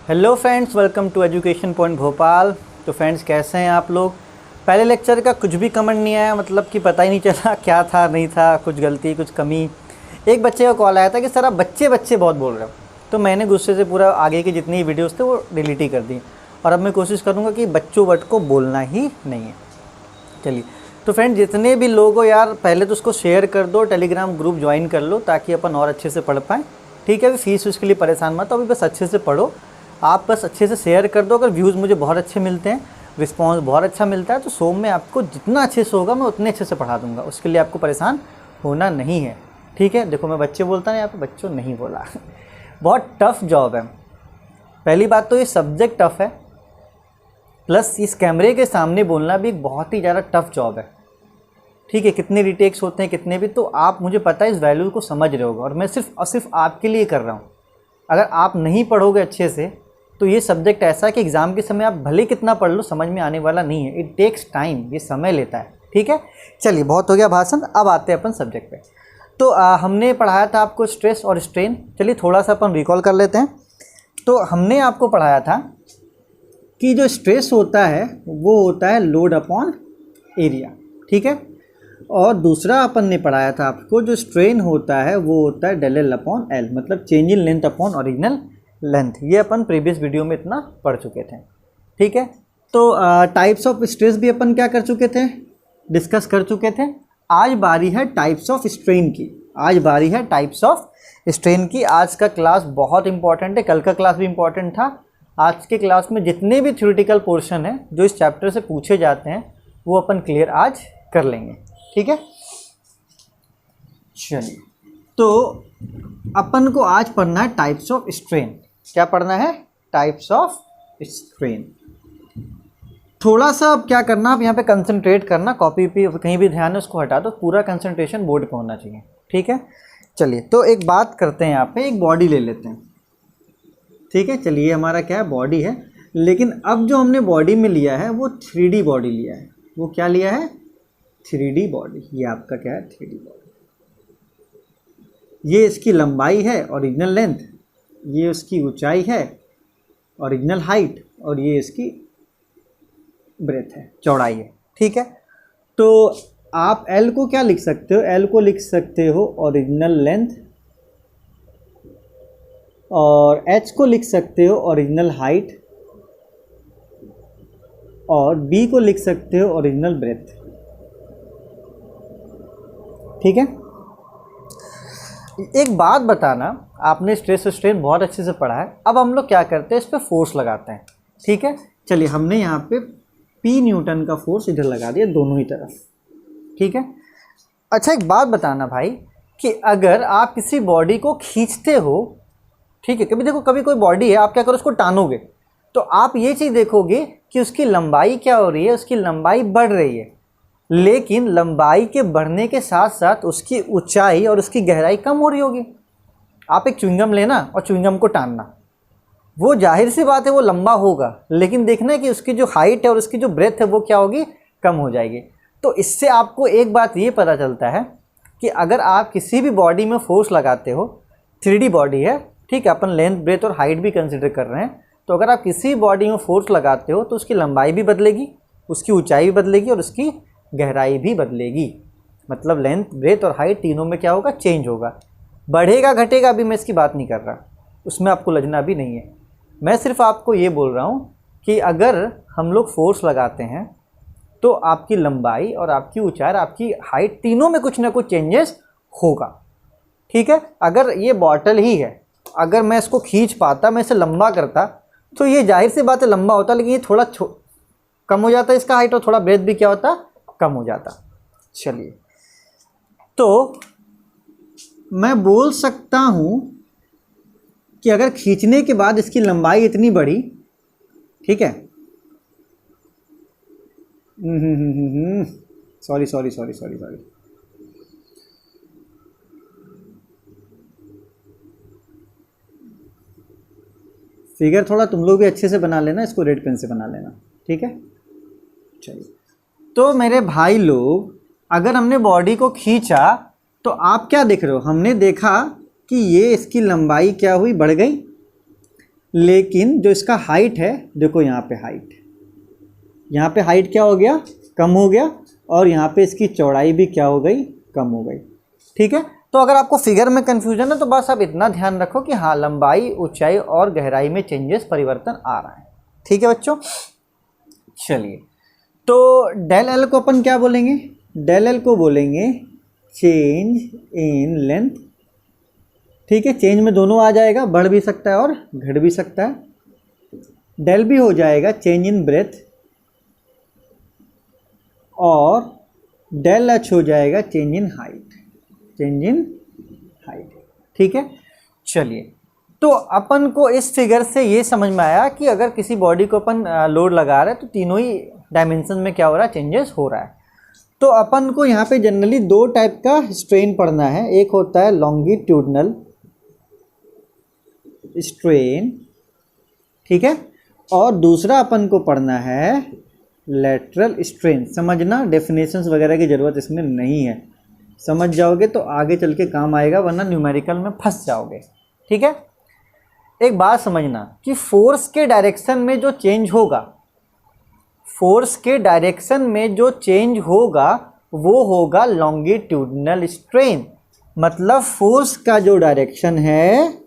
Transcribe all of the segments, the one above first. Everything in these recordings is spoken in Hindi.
Hello friends, welcome to education point Bhopal. तो फ्रेंड्स, कैसे हैं आप लोग। पहले लेक्चर का कुछ भी कमेंट नहीं आया, मतलब कि पता ही नहीं चला क्या था नहीं था, कुछ गलती कुछ कमी। एक बच्चे का कॉल आया था कि सर आप बच्चे बच्चे बहुत बोल रहे हो, तो मैंने गुस्से से पूरा आगे की जितनी वीडियोस थे वो डिलीट ही कर दी। और अब मैं कोशिश करूँगा कि बच्चों वर्ड को बोलना ही नहीं है। चलिए, तो फ्रेंड जितने भी लोग हो यार, पहले तो उसको शेयर कर दो, टेलीग्राम ग्रुप ज्वाइन कर लो ताकि अपन और अच्छे से पढ़ पाएँ। ठीक है, अभी फीस उसके लिए परेशान मत हो, अभी बस अच्छे से पढ़ो। आप बस अच्छे से शेयर कर दो। अगर व्यूज़ मुझे बहुत अच्छे मिलते हैं, रिस्पांस बहुत अच्छा मिलता है, तो सोम में आपको जितना अच्छे से होगा मैं उतने अच्छे से पढ़ा दूंगा। उसके लिए आपको परेशान होना नहीं है। ठीक है, देखो मैं बच्चे बोलता नहीं, यहाँ पे बच्चों नहीं बोला। बहुत टफ़ जॉब है। पहली बात तो ये सब्जेक्ट टफ़ है, प्लस इस कैमरे के सामने बोलना भी एक बहुत ही ज़्यादा टफ़ जॉब है। ठीक है, कितने रिटेक्स होते हैं कितने भी, तो आप मुझे पता है इस वैल्यू को समझ रहे होगे, और मैं सिर्फ और सिर्फ आपके लिए कर रहा हूँ। अगर आप नहीं पढ़ोगे अच्छे से तो ये सब्जेक्ट ऐसा है कि एग्ज़ाम के समय आप भले कितना पढ़ लो समझ में आने वाला नहीं है। इट टेक्स टाइम, ये समय लेता है। ठीक है, चलिए बहुत हो गया भाषण, अब आते हैं अपन सब्जेक्ट पे। तो हमने पढ़ाया था आपको स्ट्रेस और स्ट्रेन। चलिए थोड़ा सा अपन रिकॉल कर लेते हैं। तो हमने आपको पढ़ाया था कि जो स्ट्रेस होता है वो होता है लोड अपॉन एरिया। ठीक है, और दूसरा अपन ने पढ़ाया था आपको जो स्ट्रेन होता है वो होता है डेल एल अपॉन एल, मतलब change in length upon original length. ये अपन प्रीवियस वीडियो में इतना पढ़ चुके थे। ठीक है, तो टाइप्स ऑफ स्ट्रेस भी अपन क्या कर चुके थे, डिस्कस कर चुके थे। आज बारी है टाइप्स ऑफ स्ट्रेन की। आज बारी है टाइप्स ऑफ स्ट्रेन की। आज का क्लास बहुत इंपॉर्टेंट है, कल का क्लास भी इंपॉर्टेंट था। आज के क्लास में जितने भी थ्योरेटिकल पोर्शन है जो इस चैप्टर से पूछे जाते हैं वो अपन क्लियर आज कर लेंगे। ठीक है, चलिए तो अपन को आज पढ़ना है टाइप्स ऑफ स्ट्रेन। क्या पढ़ना है? Types of strain. थोड़ा सा अब क्या करना, आप यहाँ पे कंसंट्रेट करना, कॉपी पे कहीं भी ध्यान है उसको हटा दो, पूरा कंसंट्रेशन बोर्ड पे होना चाहिए। ठीक है, चलिए तो एक बात करते हैं, यहाँ पे एक बॉडी ले लेते हैं। ठीक है, चलिए हमारा क्या है, बॉडी है। लेकिन अब जो हमने बॉडी में लिया है वो 3D बॉडी लिया है। वो क्या लिया है? 3D body. ये आपका क्या है? 3D body. ये इसकी लंबाई है ओरिजिनल लेंथ, ये उसकी ऊंचाई है ओरिजिनल हाइट, और ये इसकी ब्रेथ है, चौड़ाई है। ठीक है, तो आप L को क्या लिख सकते हो? L को लिख सकते हो ओरिजिनल लेंथ, और H को लिख सकते हो ओरिजिनल हाइट, और B को लिख सकते हो ओरिजिनल ब्रेथ। ठीक है, एक बात बताना, आपने स्ट्रेस और स्ट्रेन बहुत अच्छे से पढ़ा है। अब हम लोग क्या करते हैं, इस पर फोर्स लगाते हैं। ठीक है, चलिए हमने यहाँ पे P न्यूटन का फोर्स इधर लगा दिया दोनों ही तरफ। ठीक है, अच्छा एक बात बताना भाई कि अगर आप किसी बॉडी को खींचते हो, ठीक है, कभी देखो कभी कोई बॉडी है, आप क्या करो, उसको टानोगे तो आप ये चीज़ देखोगे कि उसकी लंबाई क्या हो रही है, उसकी लंबाई बढ़ रही है। लेकिन लंबाई के बढ़ने के साथ साथ उसकी ऊंचाई और उसकी गहराई कम हो रही होगी। आप एक च्युइंगम लेना और च्युइंगम को टानना, वो जाहिर सी बात है वो लंबा होगा, लेकिन देखना है कि उसकी जो हाइट है और उसकी जो ब्रेथ है वो क्या होगी, कम हो जाएगी। तो इससे आपको एक बात ये पता चलता है कि अगर आप किसी भी बॉडी में फोर्स लगाते हो, 3D बॉडी है, ठीक है, अपन लेंथ ब्रेथ और हाइट भी कंसिडर कर रहे हैं, तो अगर आप किसी बॉडी में फोर्स लगाते हो तो उसकी लंबाई भी बदलेगी, उसकी ऊंचाई भी बदलेगी और उसकी गहराई भी बदलेगी। मतलब लेंथ ब्रेथ और हाइट तीनों में क्या होगा, चेंज होगा। बढ़ेगा घटेगा अभी मैं इसकी बात नहीं कर रहा, उसमें आपको लजना भी नहीं है। मैं सिर्फ आपको ये बोल रहा हूँ कि अगर हम लोग फोर्स लगाते हैं तो आपकी लंबाई और आपकी ऊंचाई, आपकी हाइट, तीनों में कुछ ना कुछ चेंजेस होगा। ठीक है, अगर ये बॉटल ही है, अगर मैं इसको खींच पाता, मैं इसे लंबा करता, तो ये जाहिर सी बात है लंबा होता, लेकिन ये थोड़ा कम हो जाता इसका हाइट, और थोड़ा ब्रेथ भी क्या होता, कम हो जाता। चलिए, तो मैं बोल सकता हूं कि अगर खींचने के बाद इसकी लंबाई इतनी बड़ी, ठीक है, सॉरी, फिगर थोड़ा तुम लोग भी अच्छे से बना लेना, इसको रेड पेन से बना लेना। ठीक है, चलिए, तो मेरे भाई लोग, अगर हमने बॉडी को खींचा तो आप क्या देख रहे हो, हमने देखा कि ये इसकी लंबाई क्या हुई, बढ़ गई, लेकिन जो इसका हाइट है, देखो यहाँ पे हाइट क्या हो गया, कम हो गया, और यहाँ पे इसकी चौड़ाई भी क्या हो गई, कम हो गई। ठीक है, तो अगर आपको फिगर में कन्फ्यूजन है तो बस आप इतना ध्यान रखो कि हाँ, लंबाई, ऊंचाई और गहराई में चेंजेस, परिवर्तन आ रहा है। ठीक है बच्चों, चलिए, तो डेल एल को अपन क्या बोलेंगे, डेल एल को बोलेंगे चेंज इन लेंथ। ठीक है, चेंज में दोनों आ जाएगा, बढ़ भी सकता है और घट भी सकता है। डेल भी हो जाएगा चेंज इन ब्रेथ, और डेल एच हो जाएगा चेंज इन हाइट, ठीक है। चलिए, तो अपन को इस फिगर से ये समझ में आया कि अगर किसी बॉडी को अपन लोड लगा रहे हैं तो तीनों ही डायमेंशन में क्या हो रहा है, चेंजेस हो रहा है। तो अपन को यहाँ पे जनरली दो टाइप का स्ट्रेन पढ़ना है, एक होता है लॉन्गिट्यूडनल स्ट्रेन, ठीक है, और दूसरा अपन को पढ़ना है लेटरल स्ट्रेन। समझना, डेफिनेशंस वगैरह की ज़रूरत इसमें नहीं है, समझ जाओगे तो आगे चल के काम आएगा, वरना न्यूमेरिकल में फंस जाओगे। ठीक है, एक बात समझना कि फोर्स के डायरेक्शन में जो चेंज होगा, फोर्स के डायरेक्शन में जो चेंज होगा वो होगा लॉन्गिट्यूडनल स्ट्रेन। मतलब फोर्स का जो डायरेक्शन है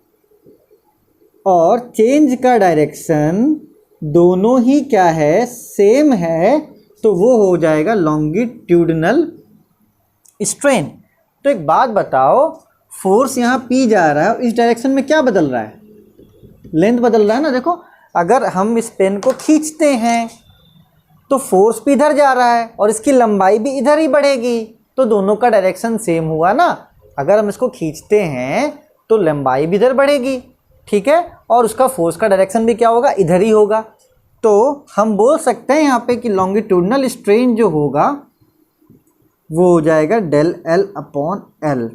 और चेंज का डायरेक्शन दोनों ही क्या है, सेम है, तो वो हो जाएगा लॉन्गिट्यूडनल स्ट्रेन। तो एक बात बताओ, फोर्स यहाँ पी जा रहा है, इस डायरेक्शन में क्या बदल रहा है, लेंथ बदल रहा है ना। देखो, अगर हम इस पेन को खींचते हैं तो फोर्स भी इधर जा रहा है और इसकी लंबाई भी इधर ही बढ़ेगी, तो दोनों का डायरेक्शन सेम हुआ ना। अगर हम इसको खींचते हैं तो लंबाई भी इधर बढ़ेगी, ठीक है, और उसका फोर्स का डायरेक्शन भी क्या होगा, इधर ही होगा। तो हम बोल सकते हैं यहाँ पे कि लॉन्गिट्यूडनल स्ट्रेन जो होगा वो हो जाएगा डेल एल अपॉन एल।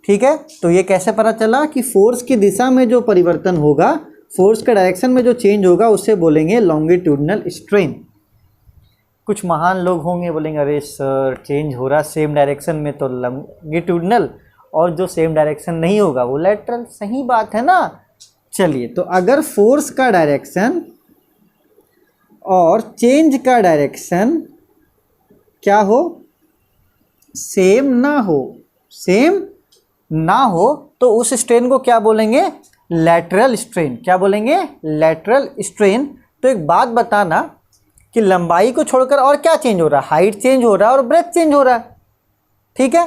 ठीक है, तो ये कैसे पता चला कि फोर्स की दिशा में जो परिवर्तन होगा, फोर्स के डायरेक्शन में जो चेंज होगा, उससे बोलेंगे लॉन्गिट्यूडनल स्ट्रेन। कुछ महान लोग होंगे बोलेंगे अरे सर, चेंज हो रहा सेम डायरेक्शन में तो लॉन्गिट्यूडनल, और जो सेम डायरेक्शन नहीं होगा वो लेटरल। सही बात है ना। चलिए, तो अगर फोर्स का डायरेक्शन और चेंज का डायरेक्शन क्या हो, सेम ना हो, तो उस स्ट्रेन को क्या बोलेंगे, लैटरल स्ट्रेन। क्या बोलेंगे, लैटरल स्ट्रेन। तो एक बात बताना कि लंबाई को छोड़कर और क्या चेंज हो रहा है, हाइट चेंज हो रहा है और ब्रेथ चेंज हो रहा है। ठीक है,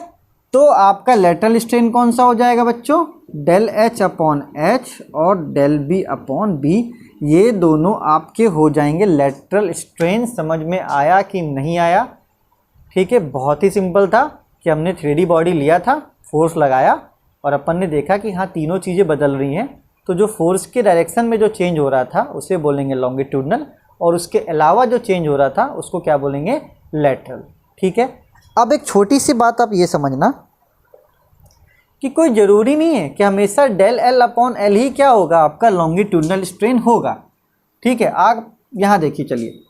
तो आपका लैटरल स्ट्रेन कौन सा हो जाएगा बच्चों, डेल एच अपॉन एच और डेल बी अपॉन बी, ये दोनों आपके हो जाएंगे लैटरल स्ट्रेन। समझ में आया कि नहीं आया। ठीक है, बहुत ही सिंपल था कि हमने 3D बॉडी लिया था, फोर्स लगाया और अपन ने देखा कि हाँ, तीनों चीज़ें बदल रही हैं। तो जो फोर्स के डायरेक्शन में जो चेंज हो रहा था उसे बोलेंगे लॉन्गिट्यूडनल, और उसके अलावा जो चेंज हो रहा था उसको क्या बोलेंगे, लेटरल। ठीक है, अब एक छोटी सी बात आप ये समझना कि कोई ज़रूरी नहीं है कि हमेशा डेल एल अपॉन एल ही क्या होगा, आपका लॉन्गिट्यूडनल स्ट्रेन होगा। ठीक है, आप यहाँ देखिए, चलिए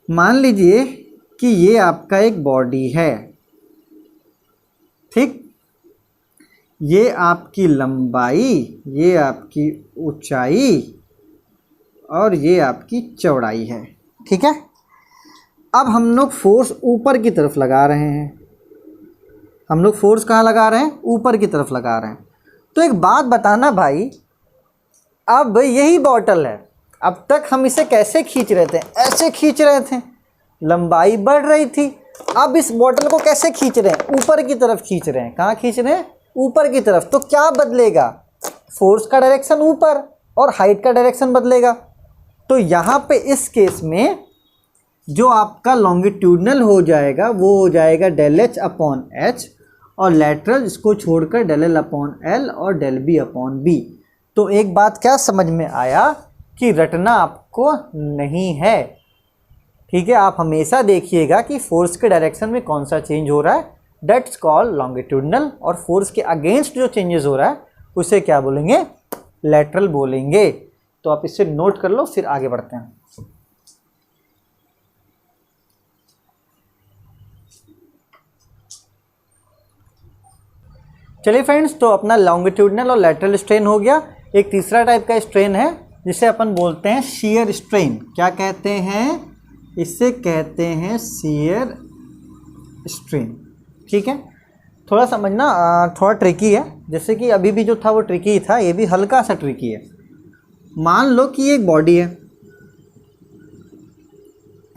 मान लीजिए कि ये आपका एक बॉडी है, ठीक, ये आपकी लंबाई, ये आपकी ऊंचाई और ये आपकी चौड़ाई है। ठीक है, अब हम लोग फोर्स ऊपर की तरफ लगा रहे हैं, हम लोग फोर्स कहाँ लगा रहे हैं, ऊपर की तरफ लगा रहे हैं। तो एक बात बताना भाई, अब यही बॉटल है, अब तक हम इसे कैसे खींच रहे थे, ऐसे खींच रहे थे, लंबाई बढ़ रही थी। अब इस बॉटल को कैसे खींच रहे हैं, ऊपर की तरफ खींच रहे हैं। कहाँ खींच रहे हैं, ऊपर की तरफ। तो क्या बदलेगा, फोर्स का डायरेक्शन ऊपर और हाइट का डायरेक्शन बदलेगा। तो यहाँ पे इस केस में जो आपका लॉन्गिट्यूडनल हो जाएगा वो हो जाएगा डेल एच अपॉन एच, और लेटरल इसको छोड़कर डेल एल अपॉन एल और डेल बी अपॉन बी। तो एक बात क्या समझ में आया कि रटना आपको नहीं है। ठीक है, आप हमेशा देखिएगा कि फोर्स के डायरेक्शन में कौन सा चेंज हो रहा है, दैट्स कॉल्ड लॉन्गिट्यूडनल, और फोर्स के अगेंस्ट जो चेंजेस हो रहा है उसे क्या बोलेंगे, लेटरल बोलेंगे। तो आप इसे नोट कर लो, फिर आगे बढ़ते हैं। चलिए फ्रेंड्स, तो अपना लॉन्गिट्यूडनल और लैटरल स्ट्रेन हो गया। एक तीसरा टाइप का स्ट्रेन है जिसे अपन बोलते हैं शियर स्ट्रेन। क्या कहते हैं? इसे कहते हैं शियर स्ट्रेन। ठीक है, थोड़ा समझना थोड़ा ट्रिकी है, जैसे कि अभी भी जो था वो ट्रिकी था, ये भी हल्का सा ट्रिकी है। मान लो कि ये एक बॉडी है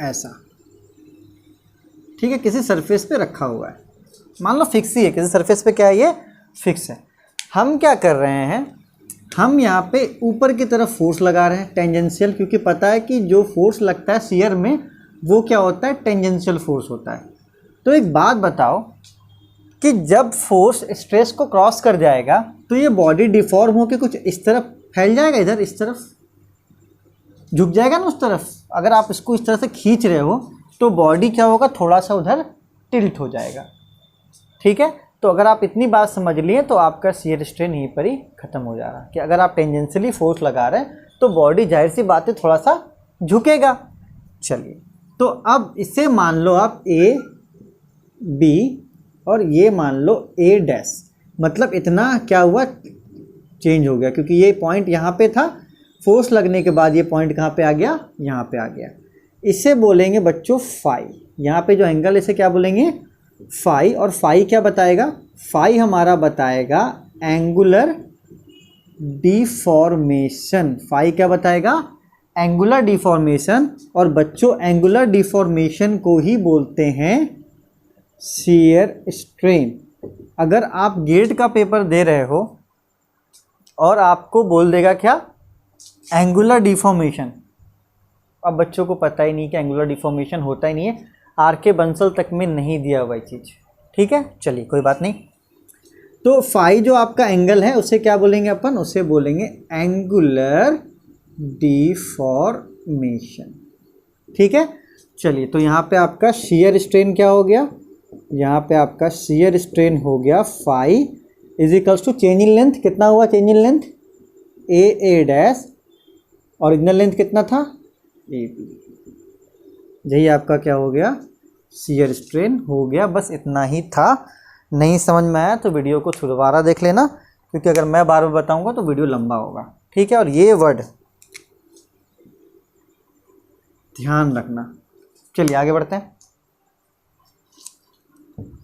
ऐसा, ठीक है, किसी सरफेस पे रखा हुआ है, मान लो फिक्स ही है, किसी सरफेस पे क्या है, ये फिक्स है। हम क्या कर रहे हैं, हम यहाँ पे ऊपर की तरफ फोर्स लगा रहे हैं टेंजेंशियल, क्योंकि पता है कि जो फोर्स लगता है शियर में वो क्या होता है, टेंजेंशियल फोर्स होता है। तो एक बात बताओ कि जब फोर्स स्ट्रेस को क्रॉस कर जाएगा तो ये बॉडी डिफॉर्म होकर कुछ इस तरफ फैल जाएगा, इधर इस तरफ झुक जाएगा ना उस तरफ। अगर आप इसको इस तरह से खींच रहे हो तो बॉडी क्या होगा, थोड़ा सा उधर टिल्ट हो जाएगा। ठीक है, तो अगर आप इतनी बात समझ लिए तो आपका शियर स्ट्रेन यहीं पर ही ख़त्म हो जा रहा है कि अगर आप टेंजेंशियली फोर्स लगा रहे हैं तो बॉडी जाहिर सी बात है थोड़ा सा झुकेगा। चलिए, तो अब इसे मान लो आप ए बी और ये मान लो ए डैश, मतलब इतना क्या हुआ, चेंज हो गया, क्योंकि ये पॉइंट यहाँ पे था, फोर्स लगने के बाद ये पॉइंट कहाँ पे आ गया, यहाँ पे आ गया। इसे बोलेंगे बच्चों फाई। यहाँ पे जो एंगल है इसे क्या बोलेंगे, फाई। और फाई क्या बताएगा, फाई हमारा बताएगा एंगुलर डिफॉर्मेशन। फाई क्या बताएगा, एंगुलर डिफॉर्मेशन। और बच्चों एंगुलर डिफॉर्मेशन को ही बोलते हैं शियर स्ट्रेन। अगर आप गेट का पेपर दे रहे हो और आपको बोल देगा क्या, एंगुलर डिफॉर्मेशन, अब बच्चों को पता ही नहीं कि एंगुलर डिफॉर्मेशन होता ही नहीं है, आर.के. बंसल तक में नहीं दिया हुआ चीज़। ठीक है, चलिए कोई बात नहीं। तो फाई जो आपका एंगल है उसे क्या बोलेंगे अपन, उसे बोलेंगे एंगुलर डिफॉर्मेशन। ठीक है, चलिए, तो यहाँ पे आपका शियर स्ट्रेन क्या हो गया, यहाँ पे आपका शियर स्ट्रेन हो गया phi is equals to change in length. कितना हुआ change in length, A dash, original length कितना था, ए बी। यही आपका क्या हो गया, शियर स्ट्रेन हो गया। बस इतना ही था। नहीं समझ में आया तो वीडियो को दोबारा देख लेना, क्योंकि अगर मैं बार बार बताऊंगा तो वीडियो लंबा होगा। ठीक है, और ये वर्ड ध्यान रखना। चलिए आगे बढ़ते हैं।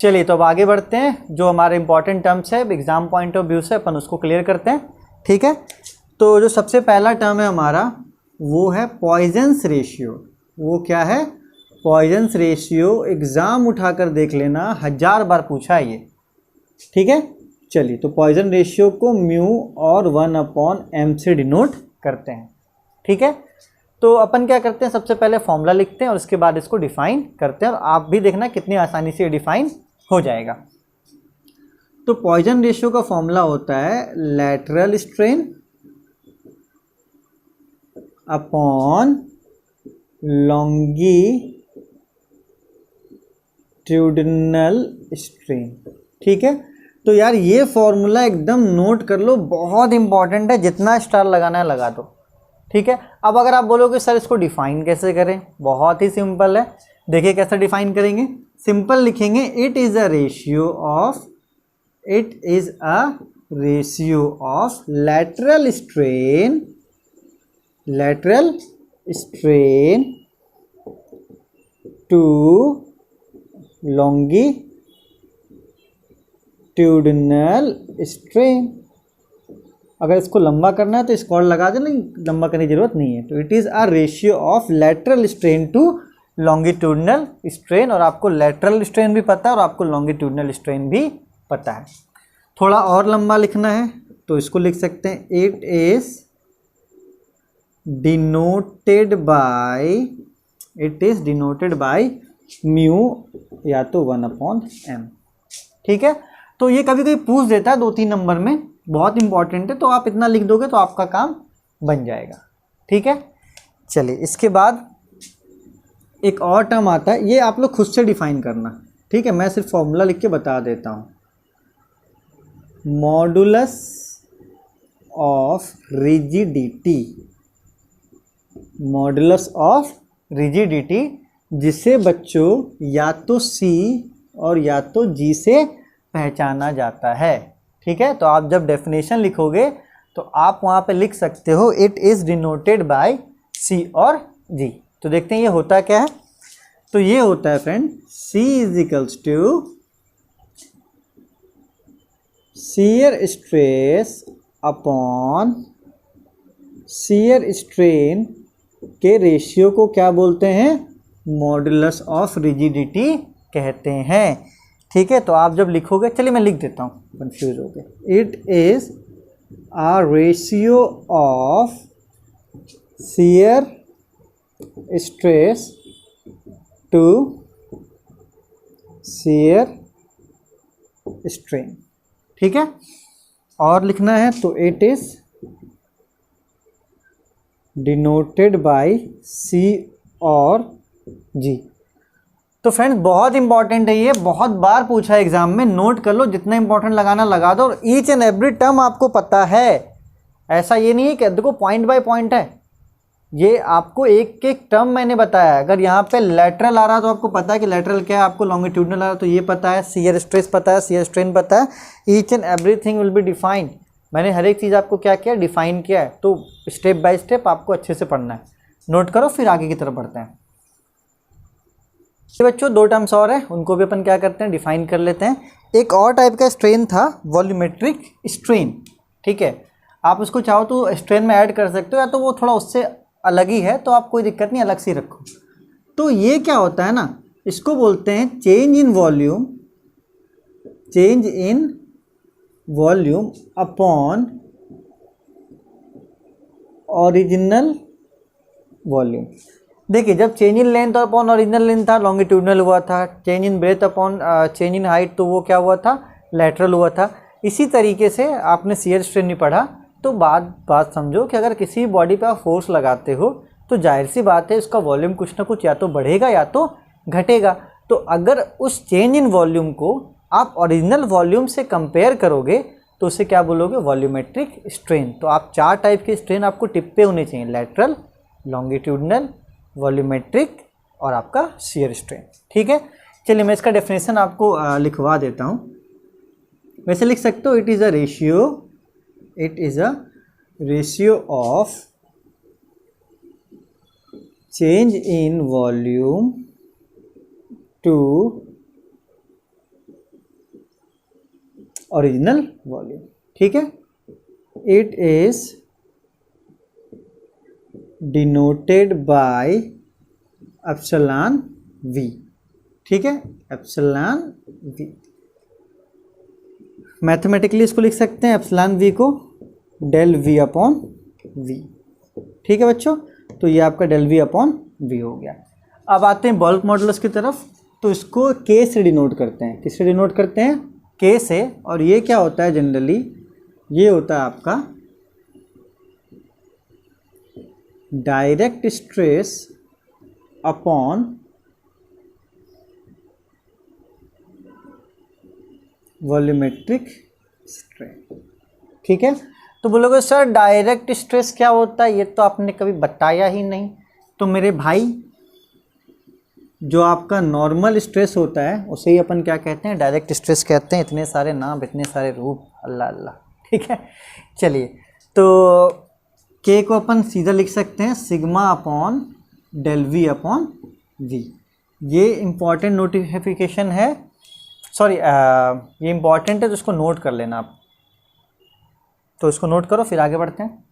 चलिए, तो अब आगे बढ़ते हैं। जो हमारे इंपॉर्टेंट टर्म्स है एग्जाम पॉइंट ऑफ व्यू से अपन उसको क्लियर करते हैं। ठीक है, तो जो सबसे पहला टर्म है हमारा वो है पॉइजन्स रेशियो। वो क्या है, पॉइजन्स रेशियो। एग्ज़ाम उठाकर देख लेना, 1000 बार पूछा है ये। ठीक है, चलिए, तो पॉइजन रेशियो को म्यू और 1/m से डिनोट करते हैं। ठीक है, तो अपन क्या करते हैं, सबसे पहले फॉर्मूला लिखते हैं और उसके बाद इसको डिफाइन करते हैं, और आप भी देखना कितनी आसानी से ये डिफाइन हो जाएगा। तो पॉइजन रेशियो का फॉर्मूला होता है lateral strain upon longitudinal strain. ठीक है, तो यार ये फॉर्मूला एकदम नोट कर लो, बहुत इंपॉर्टेंट है, जितना स्टार लगाना है लगा दो। ठीक है, अब अगर आप बोलोगे सर इसको डिफाइन कैसे करें, बहुत ही सिंपल है। देखिए कैसे डिफाइन करेंगे, सिंपल लिखेंगे, it is a ratio of lateral strain to longitudinal strain. अगर इसको लंबा करना है तो इसको और लगा देना, लंबा करने की जरूरत नहीं है। तो it is a ratio of lateral strain to longitudinal strain. और आपको लैटरल स्ट्रेन भी पता है और आपको लॉन्गिट्यूडिनल स्ट्रेन भी पता है। थोड़ा और लंबा लिखना है तो इसको लिख सकते हैं, it is denoted by mu या तो 1/m। ठीक है, तो ये कभी कभी पूछ देता है 2-3 नंबर में, बहुत इंपॉर्टेंट है, तो आप इतना लिख दोगे तो आपका काम बन जाएगा। ठीक है, चलिए, इसके बाद एक और टर्म आता है, ये आप लोग खुद से डिफाइन करना। ठीक है, मैं सिर्फ फॉर्मूला लिख के बता देता हूँ। मॉडुलस ऑफ रिजिडिटी, जिसे बच्चों या तो C और या तो G से पहचाना जाता है। ठीक है, तो आप जब डेफिनेशन लिखोगे तो आप वहाँ पे लिख सकते हो इट इज़ डिनोटेड बाय सी और जी। तो देखते हैं ये होता क्या है। तो ये होता है friend C is equals to shear stress upon shear strain के रेशियो को क्या बोलते हैं, मॉडुलस ऑफ रिजिडिटी कहते हैं। ठीक है, तो आप जब लिखोगे, चलिए मैं लिख देता हूँ, कंफ्यूज हो गए। It is a ratio of shear stress to shear strain. ठीक है, और लिखना है तो it is denoted by C और G। तो फ्रेंड्स बहुत इंपॉर्टेंट है, ये बहुत बार पूछा है एग्जाम में, नोट कर लो, जितना इंपॉर्टेंट लगाना लगा दो, और ईच एंड एवरी टर्म आपको पता है। ऐसा ये नहीं है कि देखो पॉइंट बाय पॉइंट है, ये आपको एक एक टर्म मैंने बताया। अगर यहाँ पे लेटरल आ रहा है तो आपको पता है कि लेटरल क्या है, आपको लॉन्गिट्यूडनल आ रहा है तो ये पता है, शियर स्ट्रेस पता है, शियर स्ट्रेन पता है, each and everything will be defined. मैंने हर एक चीज़ आपको क्या किया, डिफाइन किया है। तो स्टेप बाय स्टेप आपको अच्छे से पढ़ना है, नोट करो, फिर आगे की तरफ बढ़ते हैं। तो बच्चों दो टर्म्स और हैं, उनको भी अपन क्या करते हैं, डिफाइन कर लेते हैं। एक और टाइप का स्ट्रेन था वॉल्यूमेट्रिक स्ट्रेन। ठीक है, आप उसको चाहो तो स्ट्रेन में ऐड कर सकते हो, या तो वो थोड़ा उससे अलग ही है तो आप कोई दिक्कत नहीं, अलग से ही रखो। तो ये क्या होता है ना, इसको बोलते हैं change in volume, change in volume upon original volume. देखिए जब change in length upon original length था, लॉन्गिट्यूडनल हुआ था। Change in breadth upon change in height, तो वो क्या हुआ था, लेटरल हुआ था। इसी तरीके से आपने शियर स्ट्रेन नहीं पढ़ा, तो बात समझो कि अगर किसी बॉडी पे आप फोर्स लगाते हो तो जाहिर सी बात है उसका वॉल्यूम कुछ ना कुछ या तो बढ़ेगा या तो घटेगा। तो अगर उस चेंज इन वॉल्यूम को आप ओरिजिनल वॉल्यूम से कंपेयर करोगे तो उसे क्या बोलोगे, वॉल्यूमेट्रिक स्ट्रेन। तो आप चार टाइप के स्ट्रेन आपको टिप पे होने चाहिए, लेटरल, लॉन्गिट्यूडनल, वॉल्यूमेट्रिक और आपका शियर स्ट्रेन। ठीक है, चलिए मैं इसका डेफिनेशन आपको लिखवा देता हूँ। वैसे लिख सकते हो, it is a ratio of change in volume to original volume. ठीक है, it is denoted by epsilon v। ठीक है, एप्सिलॉन v, मैथमेटिकली इसको लिख सकते हैं एप्सिलॉन v को डेल v अपॉन v। ठीक है बच्चों, तो ये आपका डेल v अपॉन v हो गया। अब आते हैं बल्क मॉडुलस की तरफ। तो इसको k से डिनोट करते हैं, किससे डिनोट करते हैं, k से। और ये क्या होता है जनरली, ये होता है आपका direct stress upon volumetric strain. ठीक है, तो बोलोगे सर डायरेक्ट स्ट्रेस क्या होता है, ये तो आपने कभी बताया ही नहीं। तो मेरे भाई जो आपका नॉर्मल स्ट्रेस होता है उसे ही अपन क्या कहते हैं, डायरेक्ट स्ट्रेस कहते हैं। इतने सारे नाम, इतने सारे रूप, अल्लाह अल्लाह। ठीक है, चलिए तो के को अपन सीधा लिख सकते हैं sigma upon del V upon V. ये इम्पॉर्टेंट नोटिफिकेशन है, सॉरी ये इम्पॉर्टेंट है, तो इसको नोट कर लेना आप। तो इसको नोट करो, फिर आगे बढ़ते हैं।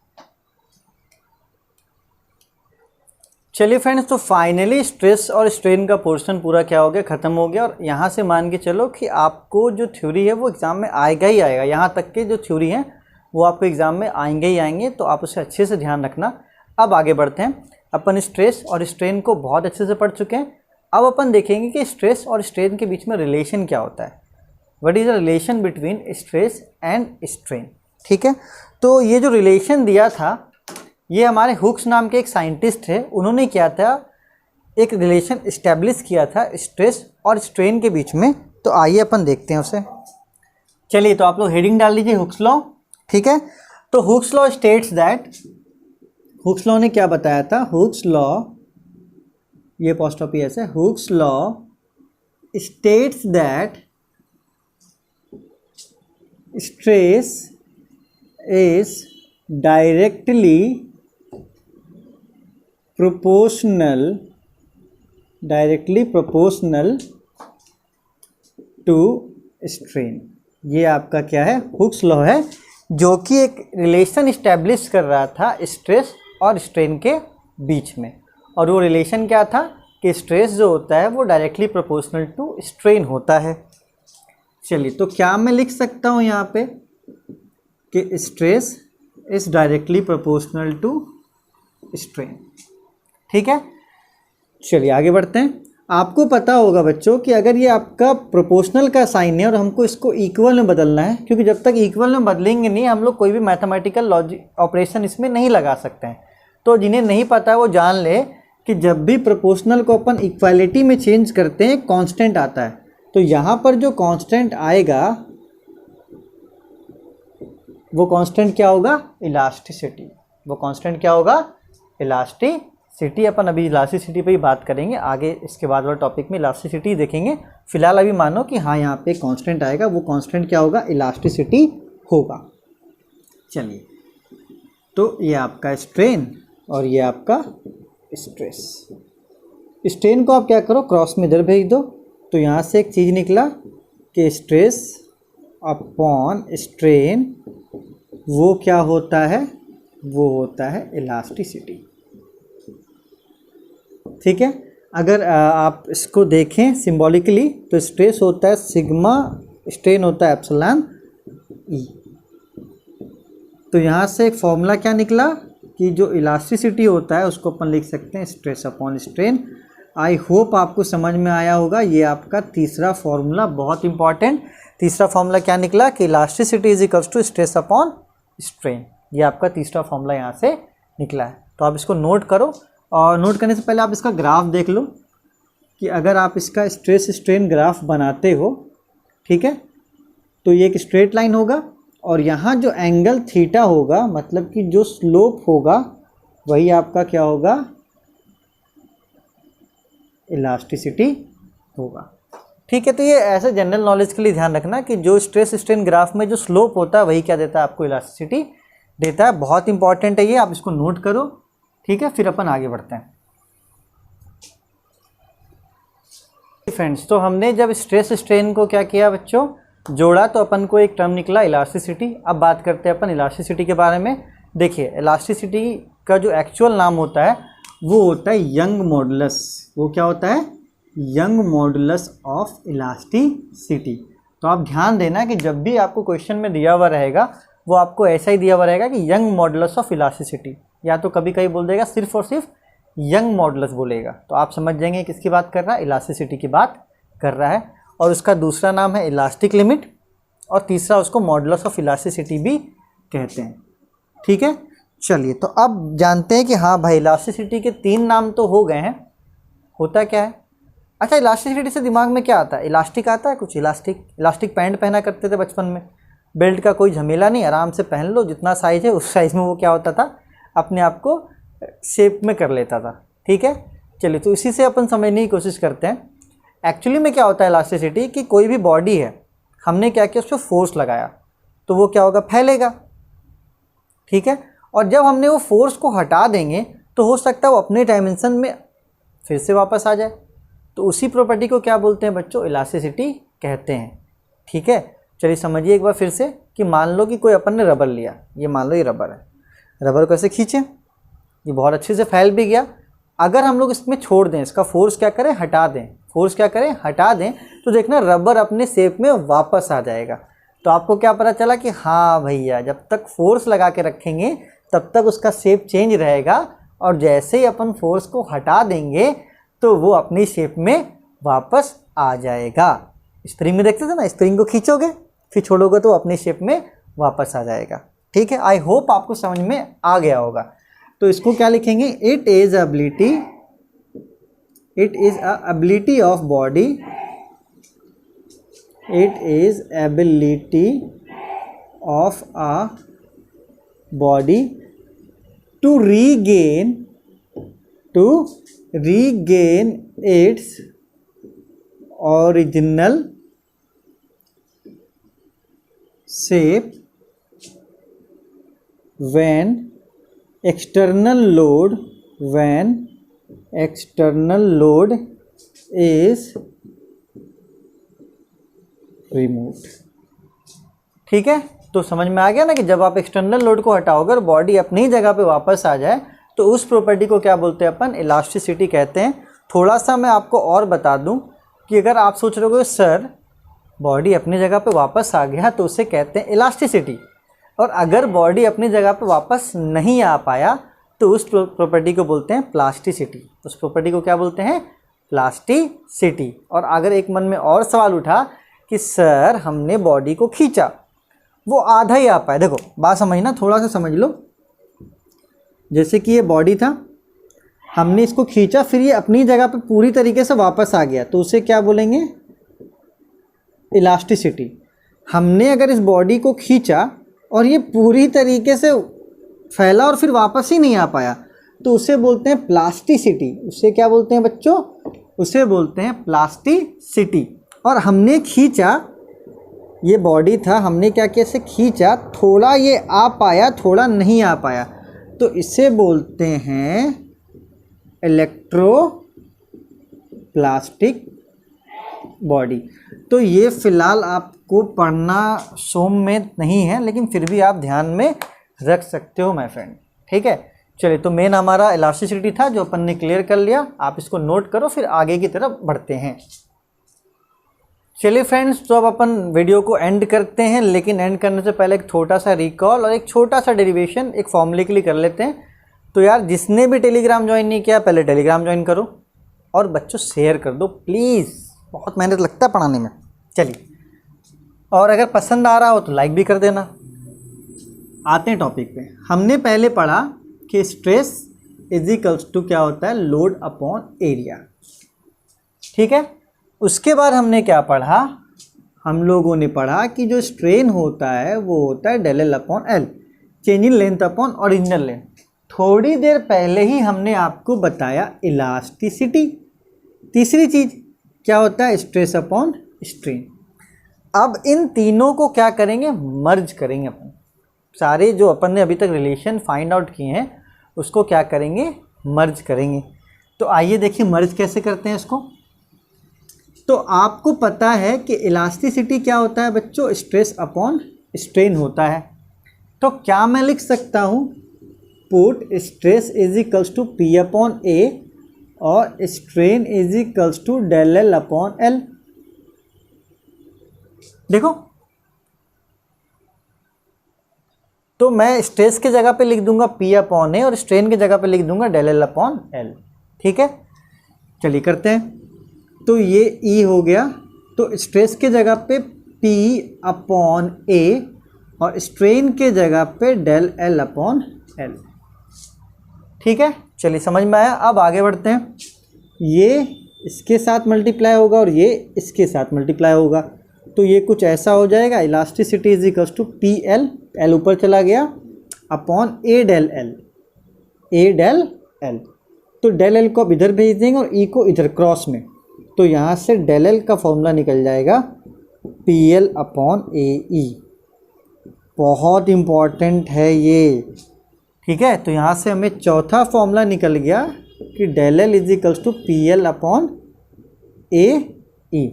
चलिए फ्रेंड्स, तो फाइनली स्ट्रेस और स्ट्रेन का पोर्शन पूरा क्या हो गया, ख़त्म हो गया। और यहाँ से मान के चलो कि आपको जो थ्योरी है वो एग्ज़ाम में आएगा ही आएगा। यहाँ तक के जो थ्योरी हैं वो आपको एग्ज़ाम में आएंगे ही आएंगे, तो आप उसे अच्छे से ध्यान रखना। अब आगे बढ़ते हैं। अपन स्ट्रेस और स्ट्रेन को बहुत अच्छे से पढ़ चुके हैं। अब अपन देखेंगे कि स्ट्रेस और स्ट्रेन के बीच में रिलेशन क्या होता है, what is the relation between stress and strain. ठीक है, तो ये जो रिलेशन दिया था, ये हमारे हुक्स नाम के एक साइंटिस्ट थे, उन्होंने क्या था, एक रिलेशन इस्टेब्लिश किया था स्ट्रेस और स्ट्रेन के बीच में। तो आइए अपन देखते हैं उसे। चलिए, तो आप लोग हेडिंग डाल लीजिए हुक्स लॉ। ठीक है, तो Hooke's law states that, Hooke's law ने क्या बताया था, हुक्स लॉ, ये अपोस्ट्रोफी ऐसे, Hooke's law states that stress is directly proportional to strain. ये आपका क्या है, हुक्स लॉ है, जो कि एक रिलेशन इस्टेब्लिश कर रहा था स्ट्रेस और स्ट्रेन के बीच में। और वो रिलेशन क्या था कि स्ट्रेस जो होता है वो डायरेक्टली प्रोपोर्शनल टू स्ट्रेन होता है। चलिए, तो क्या मैं लिख सकता हूँ यहाँ पे कि stress is directly proportional to strain. ठीक है, चलिए आगे बढ़ते हैं। आपको पता होगा बच्चों कि अगर ये आपका प्रोपोर्शनल का साइन है और हमको इसको इक्वल में बदलना है, क्योंकि जब तक इक्वल में बदलेंगे नहीं हम लोग कोई भी मैथमेटिकल लॉजिक ऑपरेशन इसमें नहीं लगा सकते हैं। तो जिन्हें नहीं पता है वो जान ले कि जब भी प्रोपोर्शनल को अपन इक्वालिटी में चेंज करते हैं कांस्टेंट आता है। तो यहाँ पर जो कांस्टेंट आएगा वो कांस्टेंट क्या होगा, इलास्टिसिटी। वो कांस्टेंट क्या होगा, इलास्टिसिटी। अपन अभी इलास्टिसिटी पे ही बात करेंगे, आगे इसके बाद वाले टॉपिक में इलास्टिसिटी देखेंगे। फिलहाल अभी मानो कि हाँ यहाँ पे कांस्टेंट आएगा, वो कांस्टेंट क्या होगा, इलास्टिसिटी होगा। चलिए, तो ये आपका स्ट्रेन और ये आपका स्ट्रेस। स्ट्रेन को आप क्या करो, क्रॉस में इधर भेज दो। तो यहाँ से एक चीज़ निकला कि स्ट्रेस अपॉन स्ट्रेन वो क्या होता है, वो होता है इलास्टिसिटी। ठीक है, अगर आप इसको देखें सिंबॉलिकली तो स्ट्रेस होता है सिग्मा, स्ट्रेन होता है एप्सिलॉन ई। तो यहाँ से एक फॉर्मूला क्या निकला कि जो इलास्टिसिटी होता है उसको अपन लिख सकते हैं stress upon strain. I hope आपको समझ में आया होगा। ये आपका तीसरा फॉर्मूला बहुत इंपॉर्टेंट। तीसरा फॉर्मूला क्या निकला कि elasticity is equals to stress upon strain. ये आपका तीसरा फॉर्मूला यहाँ से निकला है। तो आप इसको नोट करो, और नोट करने से पहले आप इसका ग्राफ देख लो कि अगर आप इसका स्ट्रेस स्ट्रेन ग्राफ बनाते हो, ठीक है, तो ये एक स्ट्रेट लाइन होगा और यहाँ जो एंगल थीटा होगा, मतलब कि जो स्लोप होगा, वही आपका क्या होगा, इलास्टिसिटी होगा। ठीक है, तो ये ऐसे जनरल नॉलेज के लिए ध्यान रखना कि जो स्ट्रेस स्ट्रेन ग्राफ में जो स्लोप होता है वही क्या देता है, आपको इलास्टिसिटी देता है। बहुत इंपॉर्टेंट है ये, आप इसको नोट करो। ठीक है, फिर अपन आगे बढ़ते हैं फ्रेंड्स। तो हमने जब स्ट्रेस स्ट्रेन को क्या किया बच्चों, जोड़ा, तो अपन को एक टर्म निकला इलास्टिसिटी। अब बात करते हैं अपन इलास्टिसिटी के बारे में। देखिए, इलास्टिसिटी का जो एक्चुअल नाम होता है वो होता है यंग मॉडुलस। वो क्या होता है, यंग मॉडुलस ऑफ इलास्टिसिटी। तो आप ध्यान देना कि जब भी आपको क्वेश्चन में दिया हुआ रहेगा वो आपको ऐसा ही दिया हुआ रहेगा कि यंग मॉडुलस ऑफ इलास्टिसिटी, या तो कभी कभी बोल देगा सिर्फ और सिर्फ यंग मॉडुलस बोलेगा। तो आप समझ जाएंगे किसकी बात कर रहा है, इलास्टिसिटी की बात कर रहा है। और उसका दूसरा नाम है इलास्टिक लिमिट, और तीसरा उसको मॉडुलस ऑफ इलास्टिसिटी भी कहते हैं। ठीक है, चलिए, तो अब जानते हैं कि हाँ भाई इलास्टिसिटी के 3 नाम तो हो गए हैं। होता क्या है, अच्छा, इलास्टिसिटी से दिमाग में क्या आता है, इलास्टिक आता है कुछ, इलास्टिक पैंट पहना करते थे बचपन में। बेल्ट का कोई झमेला नहीं, आराम से पहन लो, जितना साइज़ है उस साइज़ में वो क्या होता था, अपने आप को शेप में कर लेता था। ठीक है, चलिए, तो इसी से अपन समझने की कोशिश करते हैं। एक्चुअली में क्या होता है इलास्टिसिटी, कि कोई भी बॉडी है, हमने क्या किया, उस पर फोर्स लगाया तो वो क्या होगा, फैलेगा। ठीक है, और जब हमने वो फोर्स को हटा देंगे तो हो सकता है वो अपने डायमेंशन में फिर से वापस आ जाए। तो उसी प्रॉपर्टी को क्या बोलते हैं बच्चों, इलास्टिसिटी कहते हैं। ठीक है, चलिए समझिए एक बार फिर से कि मान लो कि कोई अपन ने रबर लिया, ये मान लो ये रबर है, रबर को ऐसे खींचें, ये बहुत अच्छे से फैल भी गया। अगर हम लोग इसमें छोड़ दें, इसका फोर्स क्या करें, हटा दें, फोर्स क्या करें, हटा दें, तो देखना रबर अपने शेप में वापस आ जाएगा। तो आपको क्या पता चला कि हाँ भैया, जब तक फोर्स लगा के रखेंगे तब तक उसका शेप चेंज रहेगा, और जैसे ही अपन फोर्स को हटा देंगे तो वो अपनी शेप में वापस आ जाएगा। स्प्रिंग में देखते थे ना, स्प्रिंग को खींचोगे फिर छोड़ोगे तो अपनी शेप में वापस आ जाएगा। ठीक है, आई होप आपको समझ में आ गया होगा। तो इसको क्या लिखेंगे, it is a ability of body, it is ability of a body to regain its original shape when external load is removed। ठीक है, तो समझ में आ गया ना कि जब आप एक्सटर्नल लोड को हटाओगे और बॉडी अपनी जगह पे वापस आ जाए तो उस प्रॉपर्टी को क्या बोलते हैं अपन, इलास्टिसिटी कहते हैं। थोड़ा सा मैं आपको और बता दूं कि अगर आप सोच रहे हो सर बॉडी अपनी जगह पे वापस आ गया तो उसे कहते हैं इलास्टिसिटी, और अगर बॉडी अपनी जगह पे वापस नहीं आ पाया तो उस प्रॉपर्टी को बोलते हैं प्लास्टिसिटी। उस प्रॉपर्टी को क्या बोलते हैं, प्लास्टिसिटी। और अगर एक मन में और सवाल उठा कि सर हमने बॉडी को खींचा, वो आधा ही आ पाया, देखो बात समझना, थोड़ा सा समझ लो। जैसे कि ये बॉडी था, हमने इसको खींचा, फिर ये अपनी जगह पे पूरी तरीके से वापस आ गया तो उसे क्या बोलेंगे, इलास्टिसिटी। हमने अगर इस बॉडी को खींचा और ये पूरी तरीके से फैला और फिर वापस ही नहीं आ पाया तो उसे बोलते हैं प्लास्टिसिटी। उसे क्या बोलते हैं बच्चों, उसे बोलते हैं प्लास्टिसिटी। और हमने खींचा, ये बॉडी था, हमने क्या किया, इसे खींचा, थोड़ा ये आ पाया थोड़ा नहीं आ पाया तो इसे बोलते हैं इलेक्ट्रोप्लास्टिक बॉडी। तो ये फिलहाल आपको पढ़ना सोम में नहीं है, लेकिन फिर भी आप ध्यान में रख सकते हो माय फ्रेंड। ठीक है, चलिए, तो मेन हमारा इलास्टिसिटी था जो अपन ने क्लियर कर लिया। आप इसको नोट करो, फिर आगे की तरफ बढ़ते हैं। चलिए फ्रेंड्स, तो अब अपन वीडियो को एंड करते हैं, लेकिन एंड करने से पहले एक छोटा सा रिकॉल और एक छोटा सा डेरिवेशन एक फॉर्मूले के लिए कर लेते हैं। तो यार जिसने भी टेलीग्राम ज्वाइन नहीं किया पहले टेलीग्राम ज्वाइन करो, और बच्चों शेयर कर दो प्लीज़, बहुत मेहनत लगता है पढ़ाने में। चलिए, और अगर पसंद आ रहा हो तो लाइक भी कर देना। आते हैं टॉपिक पे। हमने पहले पढ़ा कि स्ट्रेस इज इक्वल्स टू क्या होता है, लोड अपॉन एरिया। ठीक है, उसके बाद हमने क्या पढ़ा, हम लोगों ने पढ़ा कि जो स्ट्रेन होता है वो होता है del L upon L, change in length upon original length. थोड़ी देर पहले ही हमने आपको बताया इलास्टिसिटी। तीसरी चीज़ क्या होता है, स्ट्रेस अपॉन स्ट्रेन। अब इन तीनों को क्या करेंगे, मर्ज करेंगे अपन। सारे जो अपन ने अभी तक रिलेशन फाइंड आउट किए हैं उसको क्या करेंगे, मर्ज करेंगे। तो आइए देखिए मर्ज कैसे करते हैं इसको। तो आपको पता है कि इलास्टिसिटी क्या होता है बच्चों, स्ट्रेस अपॉन स्ट्रेन होता है। तो क्या मैं लिख सकता हूँ, put stress is equals to P upon A और strain is equals to del L upon L. देखो, तो मैं स्ट्रेस की जगह पे लिख दूंगा पी अपॉन ए और स्ट्रेन की जगह पे लिख दूंगा डेल एल अपॉन एल। ठीक है, चलिए करते हैं। तो ये ई हो गया, तो स्ट्रेस के जगह पे पी अपॉन ए और स्ट्रेन के जगह पे डेल एल अपॉन एल। ठीक है, चलिए समझ में आया। अब आगे बढ़ते हैं। ये इसके साथ मल्टीप्लाई होगा और ये इसके साथ मल्टीप्लाई होगा, तो ये कुछ ऐसा हो जाएगा, elasticity is equals to P L, L ऊपर चला गया, upon A del L, A del L. तो डेल एल को अब इधर भेज देंगे और ई को इधर क्रॉस में, तो यहाँ से डेल एल का फॉर्मूला निकल जाएगा पी एल अपॉन ए ई। बहुत इम्पॉर्टेंट है ये। ठीक है, तो यहाँ से हमें चौथा फॉर्मूला निकल गया कि del L is equals to P L upon A E.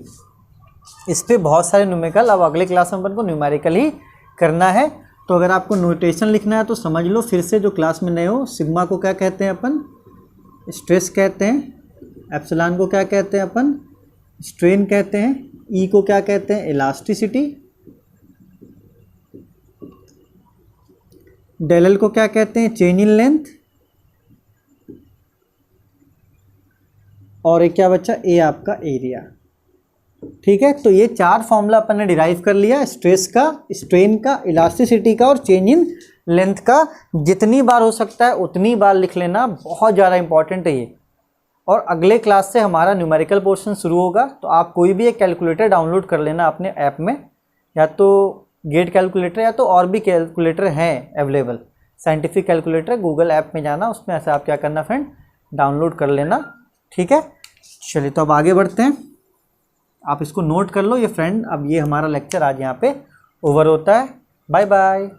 इस पर बहुत सारे न्यूमेरिकल अब अगले क्लास में अपन को न्यूमेरिकल ही करना है। तो अगर आपको नोटेशन लिखना है तो समझ लो फिर से, जो क्लास में नए हो। सिग्मा को क्या कहते हैं अपन, स्ट्रेस कहते हैं। एप्सिलॉन को क्या कहते हैं अपन, स्ट्रेन कहते हैं। ई को क्या कहते हैं, इलास्टिसिटी। डेल एल को क्या कहते हैं, चेंज इन लेंथ। और एक क्या बच्चा, ए आपका एरिया। ठीक है, तो ये चार फॉर्मूला अपन ने डिराइव कर लिया, स्ट्रेस का, स्ट्रेन का, इलास्टिसिटी का और चेंज इन लेंथ का। जितनी बार हो सकता है उतनी बार लिख लेना, बहुत ज़्यादा इंपॉर्टेंट है ये। और अगले क्लास से हमारा न्यूमेरिकल पोर्शन शुरू होगा, तो आप कोई भी एक कैलकुलेटर डाउनलोड कर लेना अपने ऐप में, या तो गेट कैलकुलेटर या तो और भी कैलकुलेटर हैं available, scientific calculator, Google app में जाना, उसमें ऐसे आप क्या करना फ्रेंड, डाउनलोड कर लेना। ठीक है, चलिए तो अब आगे बढ़ते हैं। आप इसको नोट कर लो ये फ्रेंड। अब ये हमारा लेक्चर आज यहाँ पे ओवर होता है। Bye bye.